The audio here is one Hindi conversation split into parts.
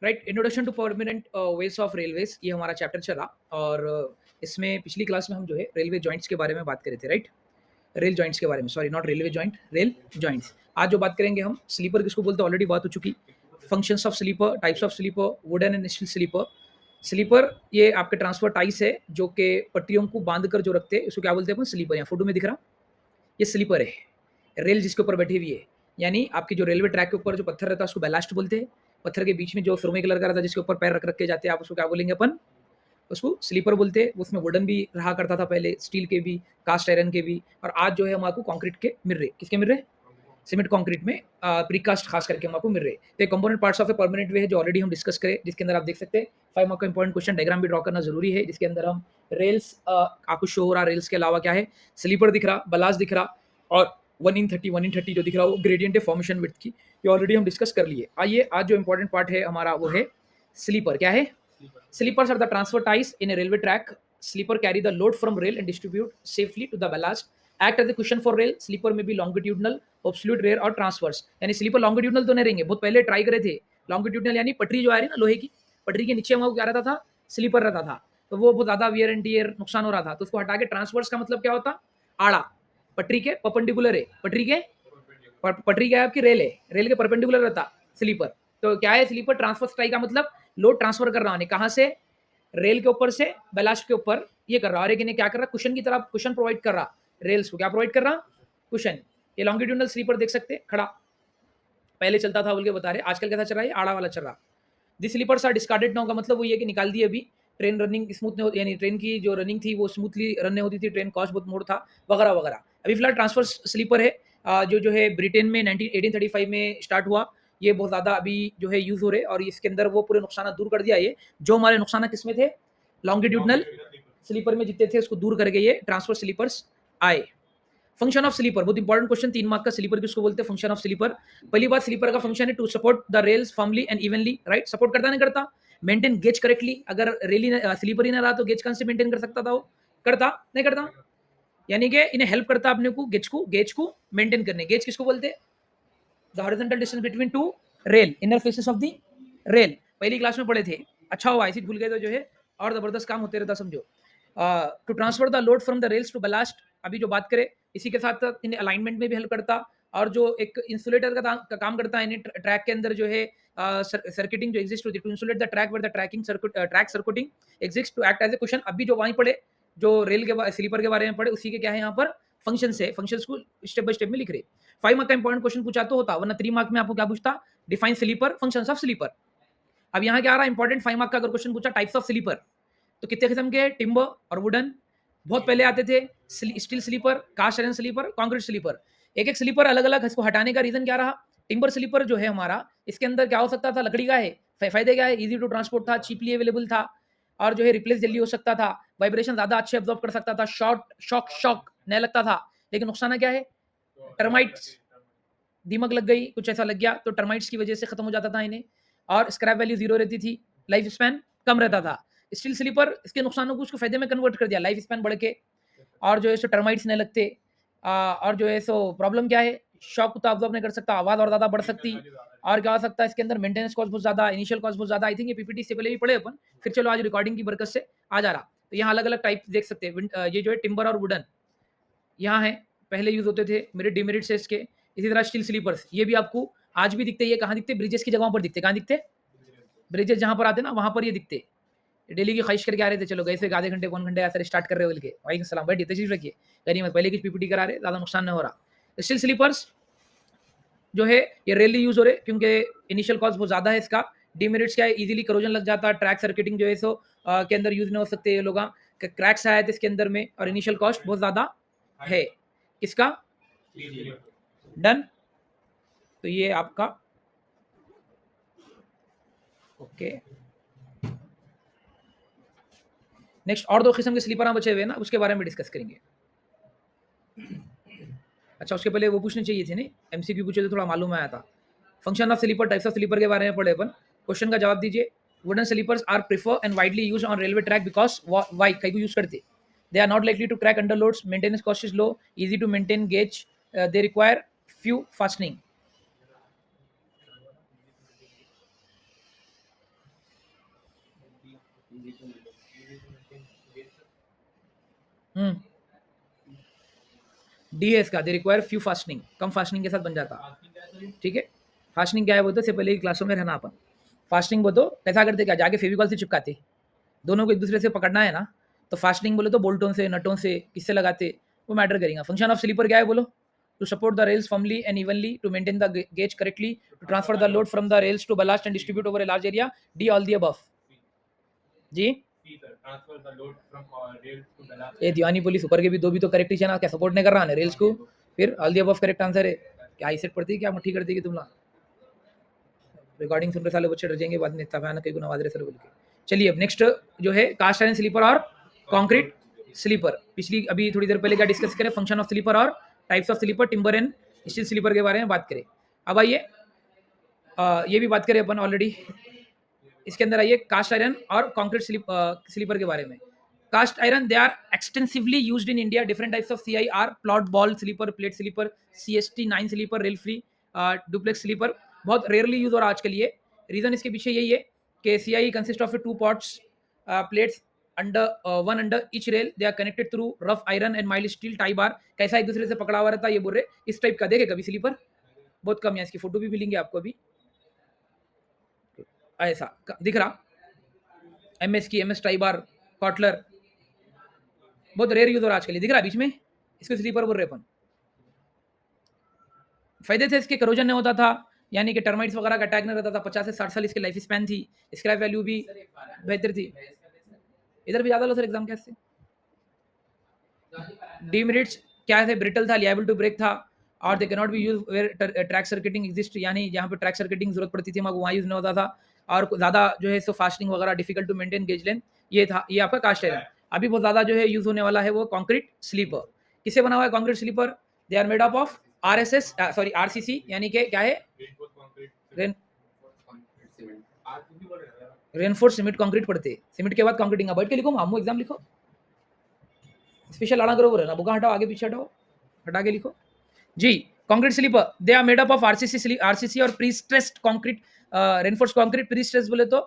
Right, introduction to permanent ways of railways, ये हमारा चैप्टर चला। और इसमें पिछली क्लास में हम जो है रेलवे जॉइंट्स के बारे में बात करे थे, राइट। रेल जॉइंट्स के बारे में, sorry not railway joint, rail joints. आज जो बात करेंगे हम, स्लीपर किसको बोलते हैं ऑलरेडी बात हो चुकी। Functions of sleeper, types of sleeper, wooden and steel sleeper. Sleeper ये आपके ट्रांसफर टाइस है जो कि पट्टियों को बांध कर जो रखते हैं, इसको क्या बोलते हैं अपन, स्लीपर। यहाँ फोटो में दिख रहा, ये स्लीपर है। रेल जिसके ऊपर बैठी हुई है, यानी आपकी जो रेलवे ट्रैक के ऊपर जो पत्थर रहता है उसको बैलास्ट बोलते हैं। पत्थर के बीच में जो सुरमे कलर का रहता है जिसके ऊपर पैर रख रख के जाते हैं, आप उसको क्या बोलेंगे अपन, उसको स्लीपर बोलते हैं। उसमें वुडन भी रहा करता था पहले, स्टील के भी, कास्ट आयरन के भी, और आज जो है हम आपको कंक्रीट के मिल रहे। किसके मिल रहे, सीमेंट कंक्रीट में प्रीकास्ट खास करके हम आपको मिल रहे। तो component parts of a permanent way है जो ऑलरेडी हम डिस्कस करें, जिसके अंदर आप देख सकते हैं 5 मार्क का इंपॉर्टेंट क्वेश्चन डायग्राम भी ड्रॉ करना जरूरी है, जिसके अंदर हम रेल्स आपको शो हो रहा, रेल्स के अलावा क्या है, स्लीपर दिख रहा, बलास दिख रहा, और 1 in 30 जो दिख रहा वो ग्रेडियंट है फॉर्मेशन विड्थ की, ये ऑलरेडी हम डिस्कस कर लिए। आइए आज जो इंपॉर्टेंट पार्ट है हमारा वो है स्लीपर। क्या है, sleepers are the transverse ties in a railway track. Sleeper carry the load from rail and distribute safely to the ballast, act as a cushion for rail. Sleeper में भी लॉन्गिट्यूडनल, ऑब्सोल्यूट रेयर और ट्रांसवर्स, यानी स्लीपर लॉन्गिट्यूडनल तो नहीं रहेंगे, बहुत पहले ट्राई करे थे। लॉन्गिट्यूडनल यानी पटरी जो आ रही है ना लोहे की, पटरी के नीचे वहां क्या रहता था, स्लीपर रहता था, तो वो बहुत ज्यादा वियर एंड टियर नुकसान हो रहा था, तो उसको हटा के ट्रांसवर्स का मतलब क्या होता, आड़ा, पटरी के परपेंडिकुलर है, पटरी के पटरी क्या है आपकी, रेल है, रेल के परपेंडिकुलर रहता स्लीपर। तो क्या है स्लीपर, ट्रांसफर स्ट्राइक का मतलब लोड ट्रांसफर कर रहा है, कहां से, रेल के ऊपर से बैलास्ट के ऊपर, ये कर रहा है। और एक क्या कर रहा है, कुशन की तरह कुशन प्रोवाइड कर रहा, रेल्स को क्या प्रोवाइड कर रहा, कुशन। ये लॉन्गिट्यूडनल स्लीपर देख सकते हैं, खड़ा पहले चलता था बोल के बता रहे, आजकल कैसा चल रहा है, आड़ा वाला चल रहा। This sleepers are discarded now का मतलब वो ये कि निकाल दिए अभी। ट्रेन रनिंग स्मूथ नहीं, यानी ट्रेन की जो रनिंग थी वो स्मूथली रन नहीं होती थी, ट्रेन कॉस्ट बहुत मोड़ था, वगैरह वगैरह। अभी फिलहाल ट्रांसफर स्लीपर है, जो है ब्रिटेन में 1835 में स्टार्ट हुआ। ये बहुत ज़्यादा अभी जो है यूज़ हो रहे, और इसके अंदर वो पूरे नुकसान दूर कर दिया। ये जो हमारे नुकसान किसमें थे, लॉन्गिट्यूडनल स्लीपर में जितने थे उसको दूर करके ये ट्रांसफर स्लीपर्स आए। फंक्शन ऑफ स्लीपर बहुत इंपॉर्टेंट क्वेश्चन, 3 मार्क का। स्लीपर किसको बोलते हैं, फंक्शन ऑफ स्लीपर। पहली बात, स्लीपर का फंक्शन है to support the rails firmly and evenly, right. Support करता नहीं करता, मेंटेन गेज करेक्टली। अगर रेली स्लीपर ही ना रहा तो गेज कहां से मेंटेन कर सकता था वो, करता नहीं करता, यानी कि इन्हें हेल्प करता अपने को, गेज को मेंटेन करने। गेज किसको बोलते हैं, the horizontal distance between two rail, inner faces of the rail, पहली क्लास में पढ़े थे। अच्छा हुआ ऐसी भूल गए तो जो है और जबरदस्त काम होते रहता, समझो। To transfer the load from the rails to ballast, अभी जो बात करें, इसी के साथ साथ इन्हें अलाइनमेंट में भी हेल्प करता, और जो एक इंसुलेटर का काम करता है इन्हें ट्रैक के अंदर जो है सर्किटिंग जो एग्जिस्ट होती है, to insulate the track where the track circuiting exist to act as a cushion. अभी जो वहीं पढ़े, जो रेल के स्लीपर के बारे में पढ़े, उसी के क्या है यहाँ पर फंक्शन है, फंक्शंस को स्टेप बाय स्टेप में लिख रहे। 5 मार्क का इंपॉर्टेंट क्वेश्चन पूछा तो होता, वरना 3 मार्क में आपको क्या पूछता, define sleeper, functions of sleeper. अब यहाँ क्या आ रहा है इंपॉर्टेंट, 5 मार्क का अगर क्वेश्चन पूछा टाइप्स ऑफ स्लीपर, तो कितने किस्म के, टिम्बर और वुडन, बहुत पहले आते थे, steel sleeper, cast iron sleeper, concrete sleeper. एक एक स्लीपर अलग अलग, इसको हटाने का रीजन क्या रहा। टिम्बर स्लीपर जो है हमारा, इसके अंदर क्या हो सकता था, लकड़ी का है, फायदे क्या है, इजी टू ट्रांसपोर्ट था, चीपली अवेलेबल था, और जो है रिप्लेस जल्दी हो सकता था, वाइब्रेशन ज्यादा अच्छे अब्जॉर्ब कर सकता था, शॉक नहीं लगता था। लेकिन नुकसान क्या है, टर्माइट्स, दीमक लग गई, कुछ ऐसा लग गया तो टर्माइट्स की वजह से खत्म हो जाता था इन्हें, और स्क्रैप वैल्यू जीरो रहती थी, लाइफ स्पैन कम रहता था। स्टील स्लीपर इसके नुकसानों को उसको फायदे में कन्वर्ट कर दिया, लाइफ स्पैन बढ़ के, और जो है सो टर्माइट्स नहीं लगते। और जो है सो प्रॉब्लम क्या है, शॉक तो ऑब्जॉर्ब नहीं कर सकता, आवाज और ज्यादा बढ़ सकती, और क्या हो सकता है इसके अंदर, मेंटेनेंस कॉस्ट बहुत ज्यादा, इनिशियल कॉस्ट बहुत ज्यादा। आई थिंक ये पीपीटी से पहले भी पढ़े अपन, फिर चलो आज रिकॉर्डिंग की बरकत से आ जा रहा। तो यहाँ अलग अलग टाइप देख सकते हैं, ये जो है टिम्बर और वुडन यहाँ है, पहले यूज होते थे, मेरिट डिमेरिट से इसके। इसी तरह स्टील स्लीपर्स, ये भी आपको आज भी दिखते हैं। ये कहाँ दिखते, ब्रिजेस की जगहों पर दिखते, कहाँ दिखते, ब्रिजेस जहाँ पर आते ना वहां पर ये दिखते। डेली की ख्वाहिश करके आ रहे थे, चलो गए से आधे घंटे 1 घंटे ऐसा स्टार्ट कर रहे हो बोल के, वालेकुम सलाम, बैठिए तशरीफ रखिए, करिए मत, पहले की पीपीटी करा रहे, ज्यादा नुकसान नहीं हो रहा। स्टील स्लीपर्स जो है ये रेयरली यूज हो रहे, क्योंकि इनिशियल कॉस्ट बहुत ज्यादा है इसका। डिमेरिट्स क्या है, इजीली करोजन लग जाता है, ट्रैक सर्किटिंग जो है सो के अंदर यूज नहीं हो सकते ये लोग, क्रैक्स आए थे इसके अंदर में, और इनिशियल कॉस्ट बहुत ज्यादा है किसका, डन। तो ये आपका ओके। नेक्स्ट और 2 किस्म के स्लीपर बचे हुए ना, उसके बारे में डिस्कस करेंगे। अच्छा उसके पहले वो पूछने चाहिए थे, नहीं एमसीक्यू पूछे तो थोड़ा मालूम आया था। Function of sleeper, types of sleeper के बारे में पढ़े अपन, क्वेश्चन का जवाब दीजिए। Wooden sleepers are prefer and widely use on railway track because why, कई को यूज करते, they are not likely to crack under loads, maintenance cost is low, easy to maintain gauge, they require few fastening. डी है इसका, दे रिक्वायर फ्यू फास्टनिंग, कम फास्टनिंग के साथ बन जाता। ठीक है, फास्टनिंग क्या है वो तो से पहले ही क्लासों में रहना अपन। फास्टनिंग वो तो कैसा करते, क्या जाके फेविकॉल से चिपकाते, दोनों को एक दूसरे से पकड़ना है ना, तो फास्टनिंग बोले तो बोल्टों से, नटों से, किससे लगाते, वो मैटर करेगा। फंक्शन ऑफ स्लीपर क्या है बोलो, to support the rails firmly and evenly, to maintain the gauge correctly, to transfer the load from the rails to ballast and distribute over a large area. D all the above. जी ये दीवानी पुलिस ऊपर के भी दो भी तो करेक्ट ही है ना, क्या सपोर्ट नहीं कर रहा है रेल्स को, फिर all the above correct answer है। क्या आई सेट पड़ती है, क्या मुट्ठी कर देगी तुम लोग, रिकॉर्डिंग सुन रहे साले बच्चे डर जाएंगे बाद में, इतना भयानक कहीं को नवाज रहे सर बोल के। चलिए अब नेक्स्ट जो है कास्ट आयरन स्लीपर और कंक्रीट स्लीपर। पिछली अभी थोड़ी देर पहले क्या डिस्कस करें, फंक्शन ऑफ स्लीपर और types of sleeper, timber and steel sleeper के बारे में बात करें। अब आइए ये भी बात करें अपन ऑलरेडी, इसके अंदर आइए कास्ट आयरन और कंक्रीट स्लीपर के बारे में। Cast iron they are extensively used in India, different types of CIR, pot bowl sleeper, plate sleeper, CST9 sleeper, rail free, duplex sleeper बहुत रेयरली यूज हो रहा है आजकल ये। रीजन इसके पीछे यही है कि CI consist of 2 pots, plates under one under each rail, they are connected through rough iron and mild steel tie bar. कैसा एक दूसरे से पकड़ा हुआ रहता है, ये बोल रहे इस टाइप का देखे कभी स्लीपर, बहुत कम है, इसकी फोटो भी मिलेंगे आपको अभी, ऐसा दिख रहा MS की, MS टाई बार, कॉटलर, बहुत रेयर यूज हो रहा है आजकल, दिख रहा है बीच में, इसको स्लीपर बोल रहे अपन। फायदे थे इसके, करोजन नहीं होता था, यानी कि टर्माइट्स वगैरह का अटैक नहीं रहता था, 50 से 60 साल इसकी लाइफ स्पैन थी, स्क्रैप वैल्यू भी बेहतर थी। इधर भी ज्यादा लो सर एग्जाम कैसे, डीमेरिट्स क्या थे, ब्रिटल था, लिएबल टू ब्रेक था, और they can not be use where track circuiting exist, यानी जहाँ पे ट्रैक सर्किटिंग जरूरत पड़ती थी वहाँ यूज नहीं होता था, और ज्यादा जो है सो फास्टिंग वगैरह, difficult to maintain gauge length, ये था, ये आपका कास्ट आयरन। अभी बहुत ज्यादा जो है यूज होने वाला है वो कंक्रीट स्लीपर। किससे बना हुआ है concrete sleeper, they are made up of RCC, यानी कि क्या है, रेनफोर्स सीमेंट कंक्रीट पड़ते, सीमेंट के बाद कंक्रीटिंग, बैठ के लिखो मामू एग्जाम लिखो, स्पेशल लाना करो बोले ना, बुका हटाओ, आगे पीछे हटाओ, हटा के लिखो जी। Concrete sleeper they are made up of RCC और pre stressed concrete, reinforced concrete. Pre stress बोले तो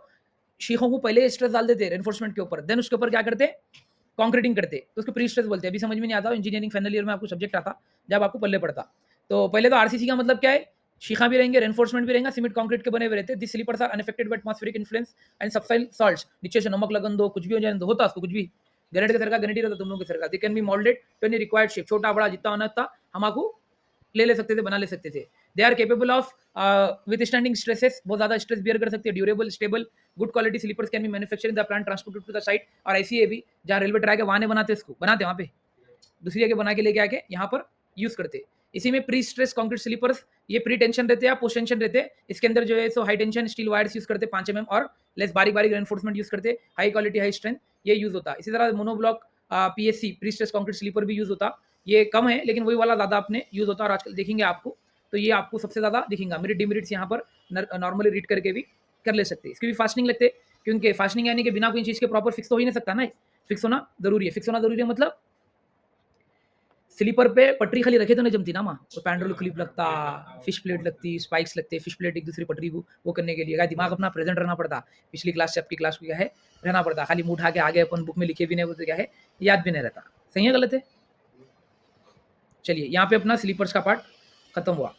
शीखों को पहले स्ट्रेस डाल देते रेनफोर्समेंट के ऊपर, देन उसके ऊपर क्या करते, कंक्रीटिंग करते, तो उसको प्री स्ट्रेस बोलते हैं। अभी समझ में नहीं आता, इंजीनियरिंग फाइनल ईयर में आपको सब्जेक्ट आता जब आपको पल्ले पड़ता। तो पहले तो RCC का मतलब क्या है, शीखा भी रहेंगे, रेनफोर्समेंट भी रहेगा, सीमेंट कंक्रीट के बने हुए रहते। This sleepers are unaffected by atmospheric influence and subsoil salts, नीचे से नमक लगन दो, कुछ भी हो जाए तो होता उसको कुछ भी, ग्रेनेड के सरका ग्रेनेड ही रहता तुम लोगों के सरका। They can be moulded to any required shape, छोटा बड़ा जितना होना था हम आपको ले सकते थे, बना ले सकते थे। They are capable of withstanding stresses, बहुत ज्यादा स्ट्रेस बियर कर सकते हैं, durable, stable, good quality sleepers can be manufactured in the plant, transported to the site. और ऐसी है भी जहाँ रेलवे ट्रैक है वहाँ नहीं बनाते इसको, बनाते वहाँ पे दूसरी जगह बना के लेके आके यहाँ पर यूज करते। इसी में प्री स्ट्रेस कंक्रीट स्लीपर्स, ये प्री टेंशन रहते हैं, पोस्ट टेंशन रहते हैं। इसके अंदर जो है सो high tension steel wires use करते 5 mm, और लेस बारीक बारीक रेनफोर्समेंट यूज करते, हाई क्वालिटी हाई स्ट्रेंथ ये यूज होता। इसी तरह monoblock PSC pre stress concrete sleeper भी यूज होता, ये कम है लेकिन वही वाला ज्यादा आपने यूज होता, और आजकल देखेंगे आपको, तो ये आपको सबसे ज्यादा दिखेगा। मेरे डिमेरिट्स यहाँ पर नॉर्मली रीड करके भी कर ले सकते, इसकी भी फास्टनिंग लगते, क्योंकि फास्टनिंग यानी कि बिना कोई चीज के प्रॉपर फिक्स तो हो ही नहीं सकता ना, फिक्स होना जरूरी है। फिक्स होना जरूरी है मतलब स्लीपर पे पटरी खाली रखे तो नहीं जमती ना माँ, तो पैंड्रोल क्लिप लगता, फिश प्लेट लगती, स्पाइक्स लगते, फिश प्लेट एक दूसरी पटरी को वो करने के लिए क्या दिमाग अपना प्रेजेंट रहना पड़ता। पिछली क्लास से आपकी क्लास को क्या है रहना पड़ता, खाली मुंह उठा के आगे अपन बुक में लिखे भी नहीं बोलते क्या है, याद भी नहीं रहता। सही है गलत है, चलिए यहाँ पे अपना स्लीपर्स का पार्ट खत्म हुआ।